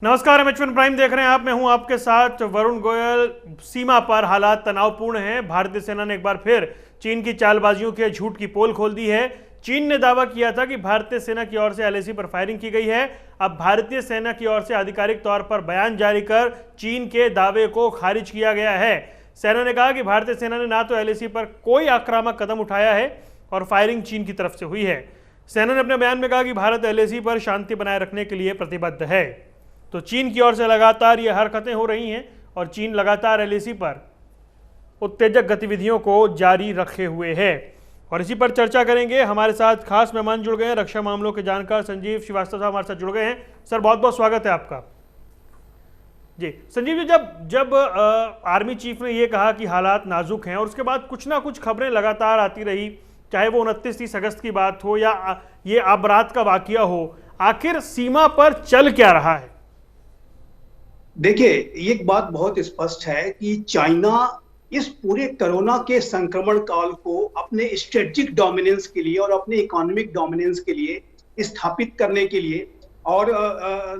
नमस्कार, M prime देख रहे हैं आप। मैं हूं आपके साथ वरुण गोयल। सीमा पर हालात तनावपूर्ण हैं। भारतीय सेना ने एक बार फिर चीन की चालबाजियों के झूठ की पोल खोल दी है। चीन ने दावा किया था कि भारतीय सेना की ओर से एलएसी पर फायरिंग की गई है। अब भारतीय सेना की ओर से आधिकारिक तौर पर बयान जारी कर चीन के दावे को खारिज किया गया है। सेना ने कहा कि भारतीय सेना ने ना तो एलएसी पर कोई आक्रामक कदम उठाया है और फायरिंग चीन की तरफ से हुई है। सेना ने अपने बयान में कहा कि भारत एलएसी पर शांति बनाए रखने के लिए प्रतिबद्ध है। तो चीन की ओर से लगातार ये हरकतें हो रही हैं और चीन लगातार एलएसी पर उत्तेजक गतिविधियों को जारी रखे हुए है। और इसी पर चर्चा करेंगे। हमारे साथ खास मेहमान जुड़ गए हैं, रक्षा मामलों के जानकार संजीव श्रीवास्तव साहब हमारे साथ जुड़ गए हैं। सर, बहुत बहुत स्वागत है आपका। जी संजीव जी, जब आर्मी चीफ ने ये कहा कि हालात नाजुक हैं और उसके बाद कुछ ना कुछ खबरें लगातार आती रही, चाहे वो 29-30 अगस्त की बात हो या ये आबरात का वाकया हो, आखिर सीमा पर चल क्या रहा है? देखिए, एक बात बहुत स्पष्ट है कि चाइना इस पूरे कोरोना के संक्रमण काल को अपने स्ट्रेटेजिक डोमिनेंस के लिए और अपने इकोनॉमिक डोमिनेंस के लिए स्थापित करने के लिए और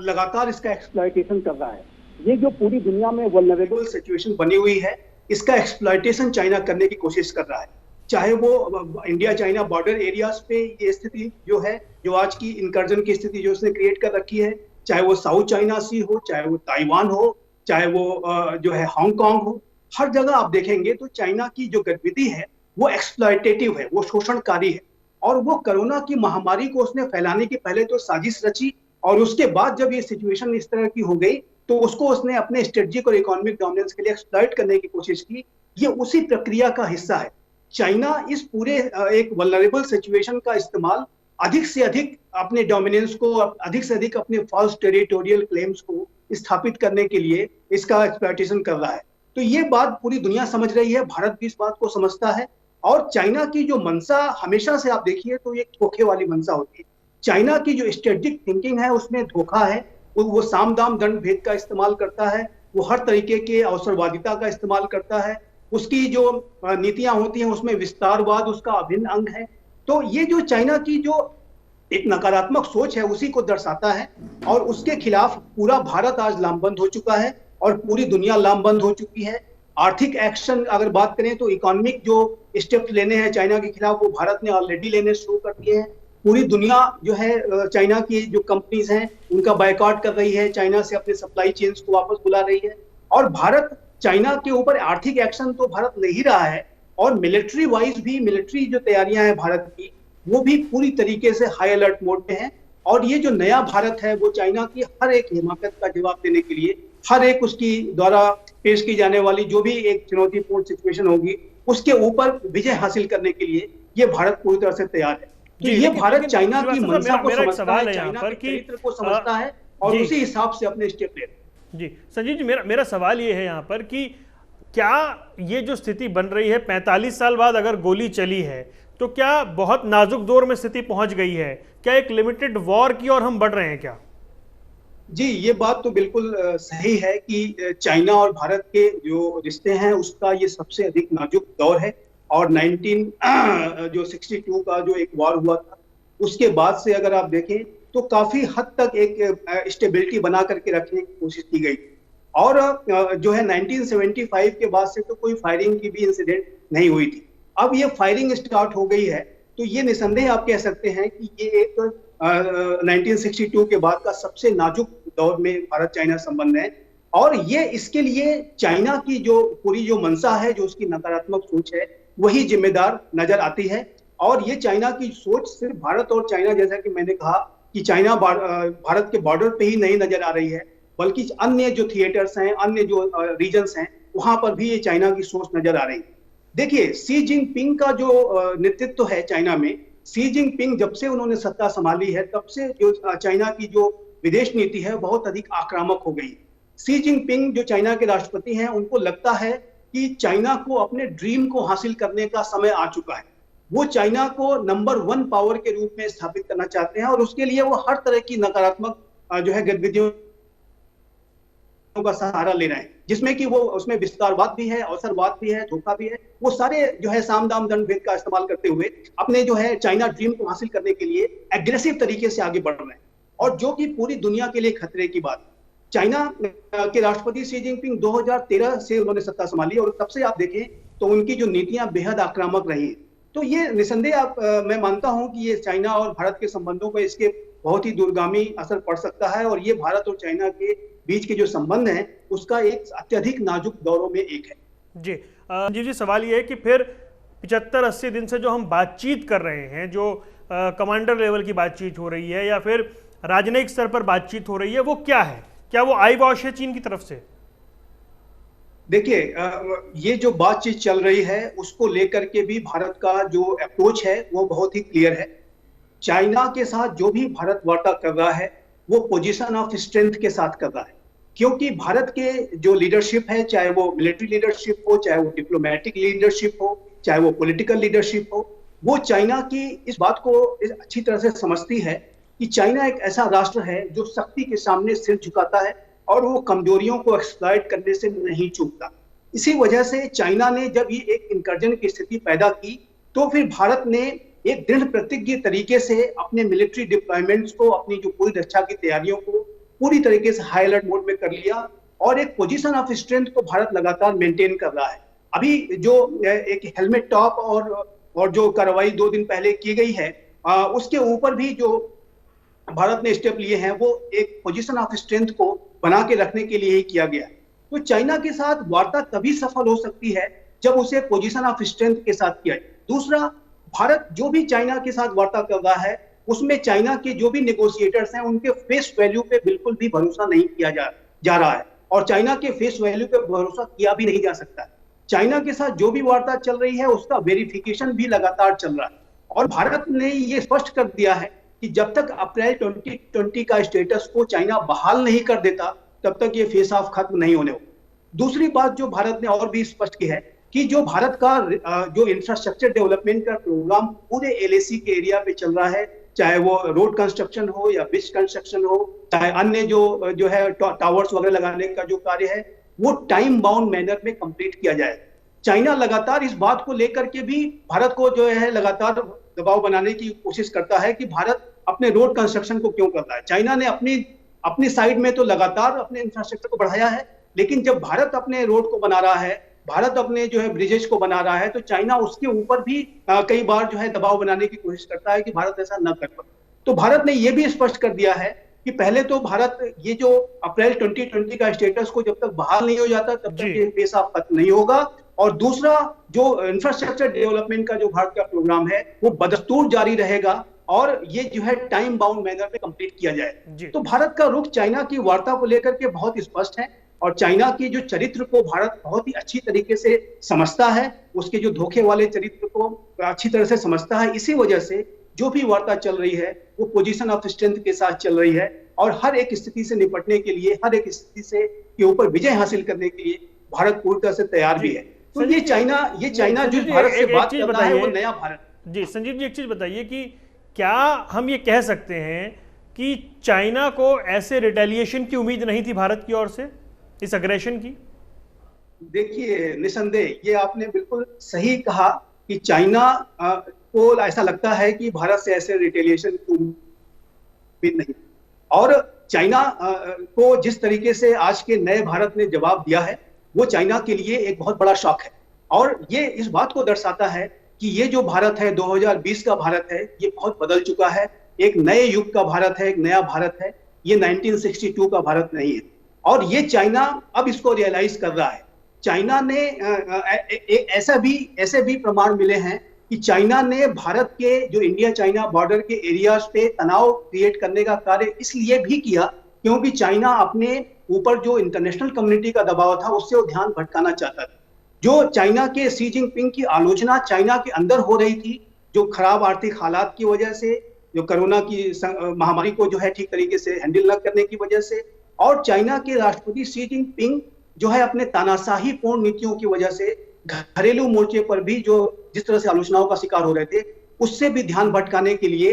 लगातार इसका एक्सप्लॉयटेशन कर रहा है। ये जो पूरी दुनिया में वल्नरेबल सिचुएशन बनी हुई है, इसका एक्सप्लॉयटेशन चाइना करने की कोशिश कर रहा है। चाहे वो इंडिया चाइना बॉर्डर एरियाज पे ये स्थिति जो है, जो आज की इनकर्जन की स्थिति जो उसने क्रिएट कर रखी है, चाहे वो साउथ चाइना सी हो, चाहे वो ताइवान हो, चाहे वो जो है हांगकांग हो, हर जगह आप देखेंगे तो चाइना की जो गतिविधि है वो एक्सप्लॉयटेटिव है, वो शोषणकारी है। और वो कोरोना की महामारी को उसने फैलाने के पहले तो साजिश रची और उसके बाद जब ये सिचुएशन इस तरह की हो गई तो उसको उसने अपने स्ट्रेटेजिक और इकोनॉमिक डोमिनेंस के लिए एक्सप्लॉइट करने की कोशिश की। ये उसी प्रक्रिया का हिस्सा है। चाइना इस पूरे एक वल्नरेबल सिचुएशन का इस्तेमाल अधिक से अधिक अपने डोमिनेंस को, अधिक से अधिक अपने फॉल्स टेरिटोरियल क्लेम्स को स्थापित करने के लिए इसका एक्सप्लॉयटेशन कर रहा है। तो ये बात पूरी दुनिया समझ रही है, भारत भी इस बात को समझता है। और चाइना की जो मंशा हमेशा से आप देखिए तो ये धोखे वाली मंशा होती है। चाइना की जो स्ट्रेटेजिक थिंकिंग है उसमें धोखा है। वो साम दाम दंड भेद का इस्तेमाल करता है, वो हर तरीके के अवसरवादिता का इस्तेमाल करता है। उसकी जो नीतियां होती हैं उसमें विस्तारवाद उसका अभिन्न अंग है। तो ये जो चाइना की जो एक नकारात्मक सोच है उसी को दर्शाता है और उसके खिलाफ पूरा भारत आज लामबंद हो चुका है और पूरी दुनिया लामबंद हो चुकी है। आर्थिक एक्शन अगर बात करें तो इकोनॉमिक जो स्टेप्स लेने हैं चाइना के खिलाफ वो भारत ने ऑलरेडी लेने शुरू कर दिए हैं। पूरी दुनिया जो है चाइना की जो कंपनीज हैं उनका बायकॉट कर रही है, चाइना से अपने सप्लाई चेन्स को वापस बुला रही है। और भारत चाइना के ऊपर आर्थिक एक्शन तो भारत ले ही रहा है और मिलिट्री वाइज भी, मिलिट्री जो तैयारियां हैं भारत की वो भी पूरी तरीके से हाई अलर्ट मोड में है। और ये जो नया भारत है वो चाइना की हर एक हिमाकत का जवाब देने के लिए, हर एक उसकी द्वारा पेश की जाने वाली जो भी एक चुनौतीपूर्ण सिचुएशन होगी उसके ऊपर विजय हासिल करने के लिए ये भारत पूरी तरह से तैयार है। तो ये भारत चाइना की मंशा को समझता है, चाइना के चरित्र को समझता है और उसी हिसाब से अपने स्टेप ले रहे हैं। जी संजीव जी, मेरा सवाल ये है यहाँ पर कि क्या ये जो स्थिति बन रही है 45 साल बाद अगर गोली चली है तो क्या बहुत नाजुक दौर में स्थिति पहुंच गई है? क्या एक लिमिटेड वॉर की ओर हम बढ़ रहे हैं क्या? जी, ये बात तो बिल्कुल सही है कि चाइना और भारत के जो रिश्ते हैं उसका ये सबसे अधिक नाजुक दौर है। और 1962 का जो एक वॉर हुआ था उसके बाद से अगर आप देखें तो काफी हद तक एक स्टेबिलिटी बना करके रखने की कोशिश की गई। और जो है 1975 के बाद से तो कोई फायरिंग की भी इंसिडेंट नहीं हुई थी। अब ये फायरिंग स्टार्ट हो गई है तो ये निसंदेह आप कह सकते हैं कि ये एक 1962 के बाद का सबसे नाजुक दौर में भारत चाइना संबंध है। और ये इसके लिए चाइना की जो पूरी जो मंशा है, जो उसकी नकारात्मक सोच है, वही जिम्मेदार नजर आती है। और ये चाइना की सोच सिर्फ भारत और चाइना, जैसा कि मैंने कहा कि चाइना भारत के बॉर्डर पे ही नहीं नजर आ रही है, बल्कि अन्य जो थिएटर्स हैं, अन्य जो रीजन्स हैं, वहां पर भी ये चाइना की सोच नजर आ रही है। देखिए, शी जिनपिंग का जो नेतृत्व है चाइना में, शी जिनपिंग जब से उन्होंने सत्ता संभाली है तब से जो चाइना की जो विदेश नीति है बहुत अधिक आक्रामक हो गई। शी जिनपिंग जो चाइना के राष्ट्रपति हैं उनको लगता है कि चाइना को अपने ड्रीम को हासिल करने का समय आ चुका है। वो चाइना को नंबर 1 पावर के रूप में स्थापित करना चाहते हैं और उसके लिए वो हर तरह की नकारात्मक जो है गतिविधियों का सहारा ले रहे हैं, जिसमें कि वो उसमें विस्तारवाद भी है, अवसरवाद भी है, धोखा भी है। वो सारे जो है साम दाम दंड भेद का इस्तेमाल करते हुए अपने जो है चाइना ड्रीम को हासिल करने के लिए एग्रेसिव तरीके से आगे बढ़ रहे हैं और जो कि पूरी दुनिया के लिए खतरे की बात है। चाइना के राष्ट्रपति शी जिनपिंग 2013 से उन्होंने सत्ता संभाली और तब से आप देखें तो उनकी जो नीतियां बेहद आक्रामक रही हैं। तो ये निसंदेह मैं मानता हूं कि ये चाइना और भारत के संबंधों पर इसके बहुत ही दूरगामी असर पड़ सकता है और ये भारत और चाइना के बीच के जो संबंध हैं उसका एक अत्यधिक नाजुक दौरों में एक है। जी जी, सवाल ये है कि फिर 75-80 दिन से जो हम बातचीत कर रहे हैं, जो कमांडर लेवल की बातचीत हो रही है या फिर राजनयिक स्तर पर बातचीत हो रही है, वो क्या है? क्या वो आई वॉश है चीन की तरफ से? देखिए, ये जो बातचीत चल रही है उसको लेकर के भी भारत का जो अप्रोच है वो बहुत ही क्लियर है। चाइना के साथ जो भी भारत वार्ता कर रहा है वो पोजीशन ऑफ स्ट्रेंथ के साथ कर रहा है, क्योंकि भारत के जो लीडरशिप है, चाहे वो मिलिट्री लीडरशिप हो, चाहे वो डिप्लोमेटिक लीडरशिप हो, चाहे वो पॉलिटिकल लीडरशिप हो, वो चाइना की इस बात को अच्छी तरह से समझती है कि चाइना एक ऐसा राष्ट्र है जो शक्ति के सामने सिर झुकाता है और वो कमजोरियों को एक्सप्लॉइट करने से नहीं चूकता। इसी वजह से चाइना ने जब ये एक इंकर्जन की स्थिति पैदा की तो फिर भारत ने एक दृढ़ प्रतिज्ञ तरीके से अपने मिलिट्री डिप्लॉयमेंट्स को, अपनी जो पूरी रक्षा की तैयारियों को पूरी तरीके से हाई अलर्ट मोड में कर लिया और एक पोजीशन ऑफ स्ट्रेंथ को भारत लगातार मेंटेन कर रहा है। अभी जो एक हेलमेट टॉप और जो कार्रवाई 2 दिन पहले की गई है, उसके ऊपर भी जो भारत ने स्टेप लिए हैं वो एक पोजीशन ऑफ स्ट्रेंथ को बना के रखने के लिए ही किया गया है। तो चाइना के साथ वार्ता तभी सफल हो सकती है जब उसे पोजीशन ऑफ स्ट्रेंथ के साथ किया जाए। दूसरा, भारत जो भी चाइना के साथ वार्ता कर रहा है उसमें चाइना के जो भी नेगोशिएटर्स हैं उनके फेस वैल्यू पे बिल्कुल भी भरोसा नहीं किया जा रहा है और चाइना के फेस वैल्यू पे भरोसा किया भी नहीं जा सकता है। चाइना के साथ जो भी वार्ता चल रही है उसका वेरिफिकेशन भी लगातार चल रहा है और भारत ने ये स्पष्ट कर दिया है कि जब तक अप्रैल 2020 का स्टेटस को चाइना बहाल नहीं कर देता तब तक ये फेस ऑफ खत्म नहीं होने वाला। दूसरी बात जो भारत ने और भी स्पष्ट की है कि जो भारत का जो इंफ्रास्ट्रक्चर डेवलपमेंट का प्रोग्राम पूरे एलएसी के एरिया पे चल रहा है, चाहे वो रोड कंस्ट्रक्शन हो या ब्रिज कंस्ट्रक्शन हो, चाहे अन्य जो है टावर्स वगैरह लगाने का जो कार्य है, वो टाइम बाउंड मैनर में कंप्लीट किया जाए। चाइना लगातार इस बात को लेकर के भी भारत को जो है लगातार दबाव बनाने की कोशिश करता है कि भारत अपने रोड कंस्ट्रक्शन को क्यों कर रहा है। चाइना ने अपनी साइड में तो लगातार अपने इंफ्रास्ट्रक्चर को बढ़ाया है, लेकिन जब भारत अपने रोड को बना रहा है, भारत अपने जो है ब्रिजेस को बना रहा है, तो चाइना उसके ऊपर भी कई बार जो है दबाव बनाने की कोशिश करता है कि भारत ऐसा न कर पाए। तो भारत ने यह भी स्पष्ट कर दिया है कि पहले तो भारत ये जो अप्रैल 2020 का स्टेटस को जब तक बहाल नहीं हो जाता तब तक ये फेस ऑफ खत्म नहीं होगा। और दूसरा, जो इंफ्रास्ट्रक्चर डेवलपमेंट का जो भारत का प्रोग्राम है वो बदस्तूर जारी रहेगा और ये जो है टाइम बाउंड मैनर में कंप्लीट किया जाए। तो भारत का रुख चाइना की वार्ता को लेकर के बहुत स्पष्ट है और चाइना की जो चरित्र को भारत बहुत ही अच्छी तरीके से समझता है, उसके जो धोखे वाले चरित्र को अच्छी तरह से समझता है। इसी वजह से जो भी वार्ता चल रही है वो पोजीशन ऑफ स्ट्रेंथ के साथ चल रही है और हर एक स्थिति से निपटने के लिए, हर एक स्थिति से के ऊपर विजय हासिल करने के लिए भारत पूरी तरह से तैयार भी है। तो ये चाइना जो भारत से बात कर रहा है वो नया भारत। जी संजीव जी, एक चीज बताइए कि क्या हम ये कह सकते हैं कि चाइना को ऐसे रिटेलिएशन की उम्मीद नहीं थी भारत की ओर से, इस अग्रेशन की? देखिए, निसंदेह ये आपने बिल्कुल सही कहा कि चाइना को ऐसा लगता है कि भारत से ऐसे रिटेलिएशन की उम्मीद नहीं, और चाइना को जिस तरीके से आज के नए भारत ने जवाब दिया है वो चाइना के लिए एक बहुत बड़ा शॉक है और ये इस बात को दर्शाता है कि ये जो भारत है 2020 का भारत है ये बहुत बदल चुका है, एक नए युग का भारत है, एक नया भारत है, ये 1962 का भारत नहीं है। और ये चाइना अब इसको रियलाइज कर रहा है। चाइना ने ऐसे भी प्रमाण मिले हैं कि चाइना ने भारत के जो इंडिया चाइना बॉर्डर के एरियाज पे तनाव क्रिएट करने का कार्य इसलिए भी किया क्योंकि चाइना अपने ऊपर जो इंटरनेशनल कम्युनिटी का दबाव था उससे वो ध्यान भटकाना चाहता था। जो चाइना के शी जिनपिंग की आलोचना चाइना के अंदर हो रही थी, जो खराब आर्थिक हालात की वजह से, जो कोरोना की महामारी को जो है ठीक तरीके से हैंडल न करने की वजह से, और चाइना के राष्ट्रपति शी जिनपिंग जो है अपने तानाशाही पूर्ण नीतियों की वजह से घरेलू मोर्चे पर भी जो जिस तरह से आलोचनाओं का शिकार हो रहे थे उससे भी ध्यान भटकाने के लिए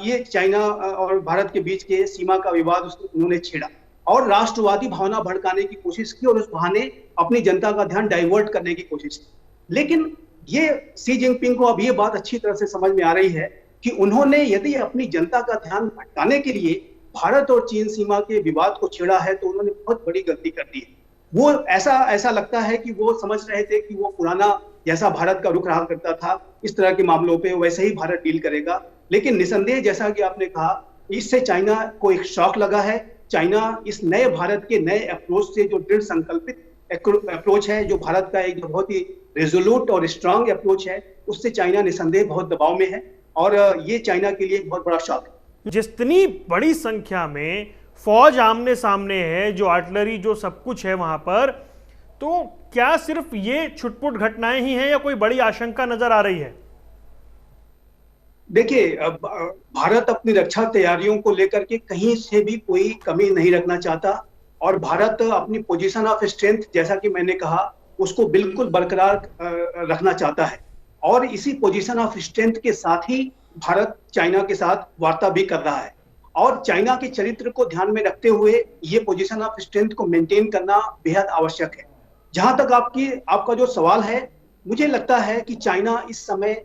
ये चाइना और भारत के बीच के सीमा का विवाद उन्होंने छेड़ा और राष्ट्रवादी भावना भड़काने की कोशिश की और उस बहाने अपनी जनता का ध्यान डाइवर्ट करने की कोशिश की। लेकिन ये शी जिनपिंग को अब ये बात अच्छी तरह से समझ में आ रही है कि उन्होंने यदि अपनी जनता का ध्यान भटकाने के लिए भारत और चीन सीमा के विवाद को छेड़ा है तो उन्होंने बहुत बड़ी गलती कर दी है। वो ऐसा ऐसा लगता है कि वो समझ रहे थे कि वो पुराना जैसा भारत का रुख रहा करता था इस तरह के मामलों पे वैसे ही भारत डील करेगा। लेकिन निसंदेह जैसा कि आपने कहा, इससे चाइना को एक शॉक लगा है। चाइना इस नए भारत के नए अप्रोच से, जो दृढ़ संकल्पित अप्रोच है, जो भारत का एक बहुत ही रेजोल्यूट और स्ट्रांग अप्रोच है, उससे चाइना निसंदेह बहुत दबाव में है और ये चाइना के लिए एक बहुत बड़ा शॉक है। जितनी बड़ी संख्या में फौज आमने सामने है, जो आर्टिलरी, जो सब कुछ है वहां पर, तो क्या सिर्फ ये छुटपुट घटनाएं ही हैं या कोई बड़ी आशंका नजर आ रही है? देखिए, भारत अपनी रक्षा तैयारियों को लेकर के कहीं से भी कोई कमी नहीं रखना चाहता और भारत अपनी पोजीशन ऑफ स्ट्रेंथ, जैसा कि मैंने कहा, उसको बिल्कुल बरकरार रखना चाहता है और इसी पोजीशन ऑफ स्ट्रेंथ के साथ ही भारत चाइना के साथ वार्ता भी कर रहा है और चाइना के चरित्र को ध्यान में रखते हुए ये पोजीशन ऑफ स्ट्रेंथ को मेंटेन करना बेहद आवश्यक है। जहां तक आपका जो सवाल है, मुझे लगता है कि चाइना इस समय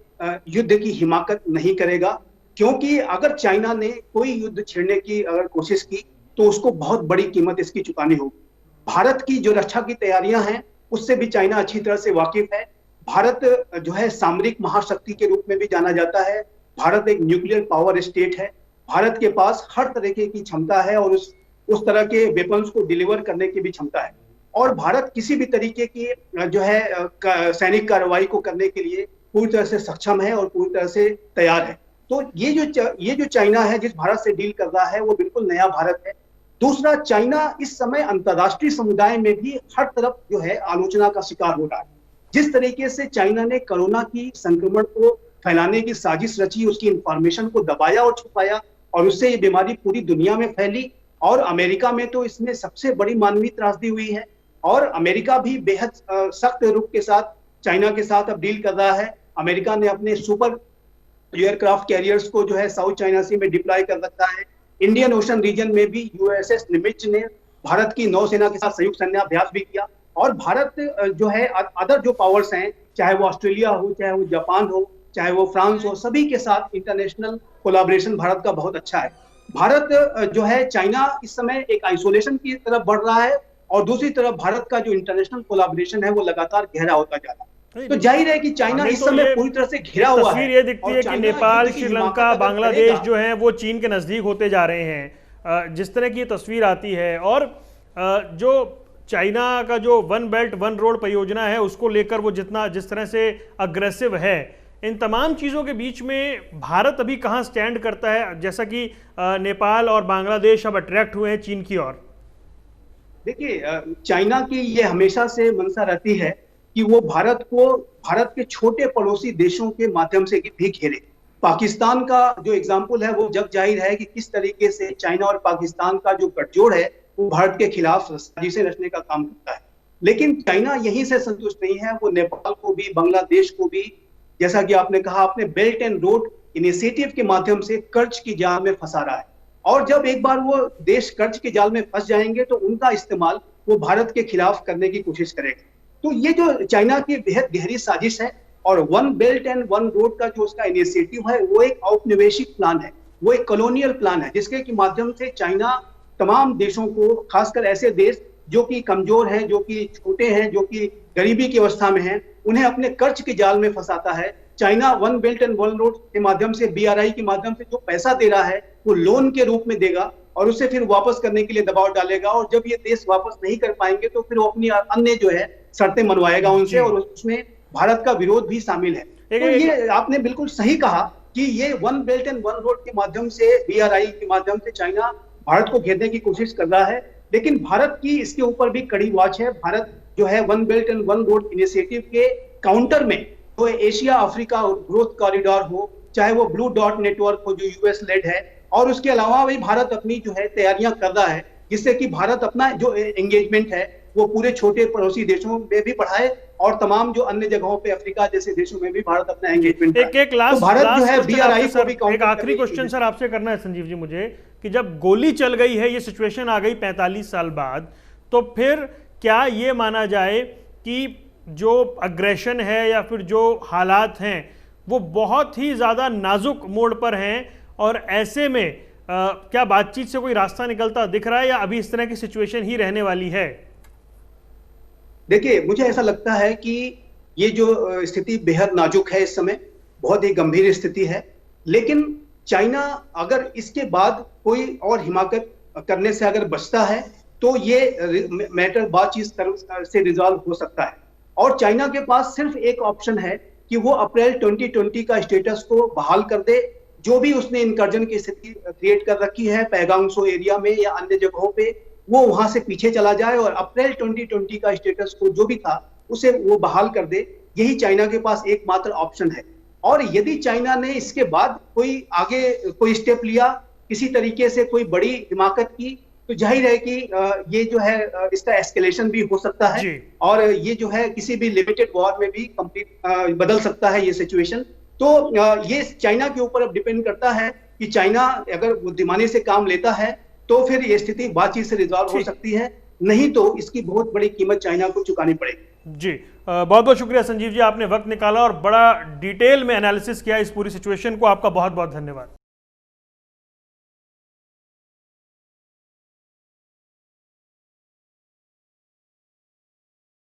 युद्ध की हिमाकत नहीं करेगा, क्योंकि अगर चाइना ने कोई युद्ध छेड़ने की अगर कोशिश की तो उसको बहुत बड़ी कीमत इसकी चुकानी होगी। भारत की जो रक्षा की तैयारियां हैं उससे भी चाइना अच्छी तरह से वाकिफ है। भारत जो है सामरिक महाशक्ति के रूप में भी जाना जाता है। भारत एक न्यूक्लियर पावर स्टेट है। भारत के पास हर तरीके की क्षमता है और उस तरह के वेपन्स को डिलीवर करने की भी क्षमता है और भारत किसी भी तरीके की जो है सैनिक कार्रवाई को करने के लिए पूरी तरह से सक्षम है और पूरी तरह से तैयार है। तो ये जो चाइना है जिस भारत से डील कर रहा है वो बिल्कुल नया भारत है। दूसरा, चाइना इस समय अंतर्राष्ट्रीय समुदाय में भी हर तरफ जो है आलोचना का शिकार हो रहा है। जिस तरीके से चाइना ने कोरोना की संक्रमण को फैलाने की साजिश रची, उसकी इंफॉर्मेशन को दबाया और छुपाया और उससे ये बीमारी पूरी दुनिया में फैली और अमेरिका में तो इसमें सबसे बड़ी मानवीय त्रासदी हुई है और अमेरिका भी बेहद सख्त रुख के साथ चाइना के साथ अब डील कर रहा है। अमेरिका ने अपने सुपर एयरक्राफ्ट कैरियर्स को जो है साउथ चाइना सी में डिप्लॉय कर रखा है। इंडियन ओशन रीजन में भी यूएसएस निमित्ज ने भारत की नौसेना के साथ संयुक्त सैन्याभ्यास भी किया और भारत जो है अदर जो पावर्स हैं, चाहे वो ऑस्ट्रेलिया हो, चाहे वो जापान हो, चाहे वो फ्रांस हो, सभी के साथ इंटरनेशनल कोलैबोरेशन भारत का बहुत अच्छा है। भारत जो है चाइना इस समय एक आइसोलेशन की तरफ बढ़ रहा है और दूसरी तरफ भारत का जो इंटरनेशनल कोलैबोरेशन है वो लगातार गहरा होता जा रहा है। तो जाहिर है कि चाइना इस समय पूरी तरह से घिरा हुआ है। तस्वीर ये दिखती है कि नेपाल, श्रीलंका, बांग्लादेश जो है वो चीन के नजदीक होते जा रहे हैं, जिस तरह की तस्वीर आती है। और जो चाइना का जो वन बेल्ट वन रोड परियोजना है उसको लेकर वो जिस तरह से अग्रेसिव है, इन तमाम चीज़ों के बीच में भारत अभी कहाँ स्टैंड करता है, जैसा कि नेपाल और बांग्लादेश अब अट्रैक्ट हुए हैं चीन की ओर? देखिए, चाइना की ये हमेशा से मंशा रहती है कि वो भारत के छोटे पड़ोसी देशों के माध्यम से भी घेरे। पाकिस्तान का जो एग्जाम्पल है वो जग जाहिर है कि किस तरीके से चाइना और पाकिस्तान का जो गठजोड़ है वो भारत के खिलाफ साजिशें रचने का काम करता है। लेकिन चाइना यहीं से संतुष्ट नहीं है, वो नेपाल को भी, बांग्लादेश को भी, जैसा कि आपने कहा, अपने बेल्ट एंड रोड इनिशिएटिव के माध्यम से कर्ज की जाल में फंसा रहा है और जब एक बार वो देश कर्ज के जाल में फंस जाएंगे तो उनका इस्तेमाल वो भारत के खिलाफ करने की कोशिश करेगा। तो ये जो चाइना की बेहद गहरी साजिश है और one belt and one road का जो उसका इनिशिएटिव है वो एक औपनिवेशिक प्लान है, वो एक कॉलोनियल प्लान है, जिसके की माध्यम से चाइना तमाम देशों को, खासकर ऐसे देश जो कि कमजोर हैं, जो कि छोटे हैं, जो कि गरीबी की अवस्था में हैं, उन्हें अपने कर्ज के जाल में फंसाता है। China one belt and one road के माध्यम से, बीआरआई के माध्यम से जो पैसा दे रहा है वो लोन के रूप में देगा और उसे फिर वापस करने के लिए दबाव डालेगा और जब ये देश वापस नहीं कर पाएंगे तो फिर वो अपनी अन्य जो है शर्तें मनवाएगा उनसे और उसमें भारत का विरोध भी शामिल है। तो ये आपने बिल्कुल सही कहा कि ये one belt and one road के माध्यम से, बीआरआई के माध्यम से चाइना भारत को घेरने की कोशिश कर रहा है, लेकिन भारत की इसके ऊपर भी कड़ी वॉच है। भारत जो है one belt and one road initiative के काउंटर में तो एशिया अफ्रीका ग्रोथ कॉरिडोर हो, चाहे वो ब्लू डॉट नेटवर्क हो जो यूएस लेड है, और उसके अलावा भी भारत अपनी जो है तैयारियां कर रहा है जिससे कि भारत अपना जो एंगेजमेंट है वो पूरे छोटे पड़ोसी देशों में भी बढ़ाए और तमाम जो अन्य जगहों पे अफ्रीका जैसे देशों में भी भारत अपना एंगेजमेंट एक लास्ट आखिरी क्वेश्चन सर आपसे करना है संजीव जी मुझे, कि जब गोली चल गई है, ये सिचुएशन आ गई 45 साल बाद, तो फिर क्या ये माना जाए कि जो अग्रेशन है या फिर जो हालात हैं वो बहुत ही ज़्यादा नाजुक मोड़ पर हैं और ऐसे में क्या बातचीत से कोई रास्ता निकलता दिख रहा है या अभी इस तरह की सिचुएशन ही रहने वाली है? देखिए, मुझे ऐसा लगता है कि ये जो स्थिति बेहद नाजुक है इस समय, बहुत ही गंभीर स्थिति है। लेकिन चाइना अगर इसके बाद कोई और हिमाकत करने से अगर बचता है तो ये मैटर बातचीत से रिजॉल्व हो सकता है। और चाइना के पास सिर्फ एक ऑप्शन है कि वो अप्रैल 2020 का स्टेटस को बहाल कर दे। जो भी उसने इनकर्जन की स्थिति क्रिएट कर रखी है पैगांगसो एरिया में या अन्य जगहों पे, वो वहां से पीछे चला जाए और अप्रैल 2020 का स्टेटस को जो भी था उसे वो बहाल कर दे। यही चाइना के पास एकमात्र ऑप्शन है। और यदि चाइना ने इसके बाद कोई आगे कोई स्टेप लिया, किसी तरीके से कोई बड़ी हिमाकत की, तो जाहिर है कि ये जो है इसका एस्केलेशन भी हो सकता है और ये जो है किसी भी लिमिटेड वॉर में भी कंप्लीट बदल सकता है ये सिचुएशन। तो ये चाइना के ऊपर अब डिपेंड करता है कि चाइना अगर बुद्धिमानी से काम लेता है तो फिर ये स्थिति बातचीत से रिजॉल्व हो सकती है, नहीं तो इसकी बहुत बड़ी कीमत चाइना को चुकानी पड़ेगी। जी, बहुत बहुत शुक्रिया संजीव जी, आपने वक्त निकाला और बड़ा डिटेल में एनालिसिस किया इस पूरी सिचुएशन को। आपका बहुत बहुत धन्यवाद।